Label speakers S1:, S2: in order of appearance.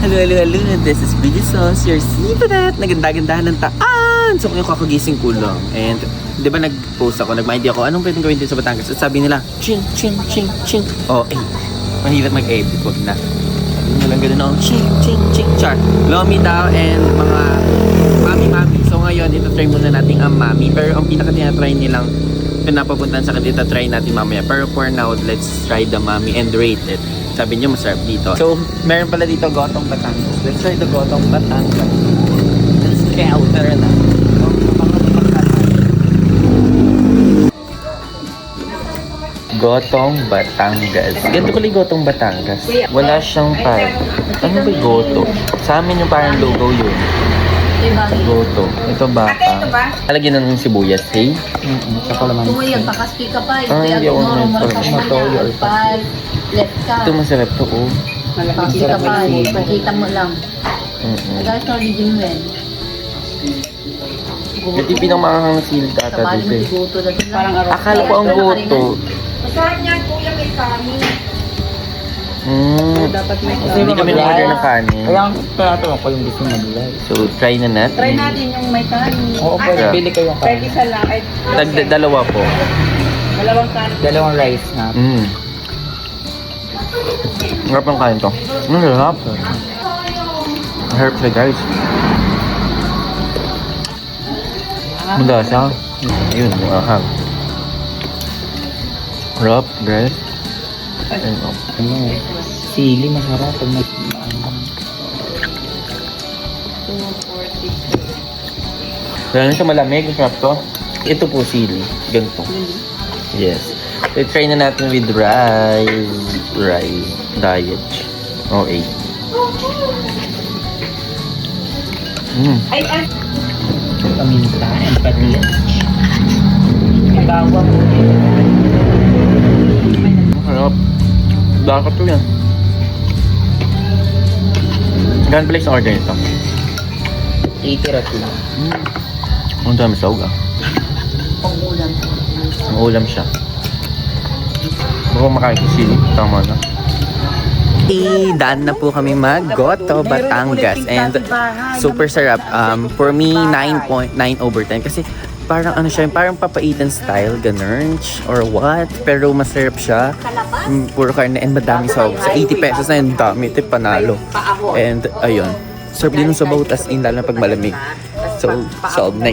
S1: Hello. This is Bridget Sauce, your seafood. Naganda-gandahan ng taan. So, ngayon kakagising ko lang. And, di ba nag-post ako, nag-idea ako, anong pwedeng gawin dito sa Batangas? At sabi nila, ching. Oh, mahirap mag-edit. Huwag na. Sabi nila lang ganun, ching. Char. Lomi daw and mga mami. So, ngayon, ito try muna natin ang mami. Pero, ang pinaka-tinatry nilang pinapapuntan sa kanila, try natin mamaya. Pero for now, let's try the mami and rate it. Sabi niyo masarap dito. So, meron pala dito Gotong Batangas. Let's try the Gotong Batangas. Let's counter na. Gotong Batangas. Ganito pala yung Gotong Batangas. Wala siyang parang... Ano ba yung goto? Sa amin yung parang logo yun. Goto. Ito baka. Alagyan na ng sibuyas, hey?
S2: Saka laman.
S3: Tumuyag, pakaski ka pa.
S1: Hindi ako ito masarap to, oh.
S3: Pakaski ka pa. Makita mo lang. Guys, no, ligin mo yan.
S1: Ito yung pinakamakakang nasilid ata
S3: Kamali mo
S1: dito, eh.
S3: si Goto.
S2: Parang araw.
S1: Akala ko ang goto.
S4: Masarap niyan, kuya, may kanin.
S2: Dapat may
S1: Hindi kami na-order ng kanin.
S2: Kaya tinatanong ko yung gusto mag-live.
S1: So, try na natin.
S4: Try natin yung may kanin.
S2: Oo, pwede. Bili kayong
S4: Pwede
S2: kanin.
S4: isa lang. Ay,
S1: Dalawa po.
S4: dalawang kanin.
S2: Dalawang rice na.
S1: Harap ng kain to. Harap. Harap siya, guys. Magasa. Ayun, mahal. Harap, guys. Ayun, oh.
S2: Ano? Sili, masarap. Pag mag...
S1: Wala na siya malamig. Masarap to. Ito po sili. Ganito. Yes. So, try na natin with rice diet. Okay.
S4: Ay,
S2: Paminta and patis. May bawang.
S1: Harap. Dapat to yan. Gan pala sa order nito?
S2: 80 rati.
S1: Ang dami sawag ah.
S3: Pang-ulam.
S1: Ang ulam siya. Baka makain ko sili. Tama na. Daan na po kami mag-Goto Batangas and super sarap. For me, 9.9 over 10 kasi parang ano siya, parang papaitan style, ganun, or what. Pero masarap siya. Puro karne and madami sawag. Sa 80 pesos na yung dami, tip panalo. And ayun, sarap din yung sabaw, tas in lalo na pag malamig. So, solve na.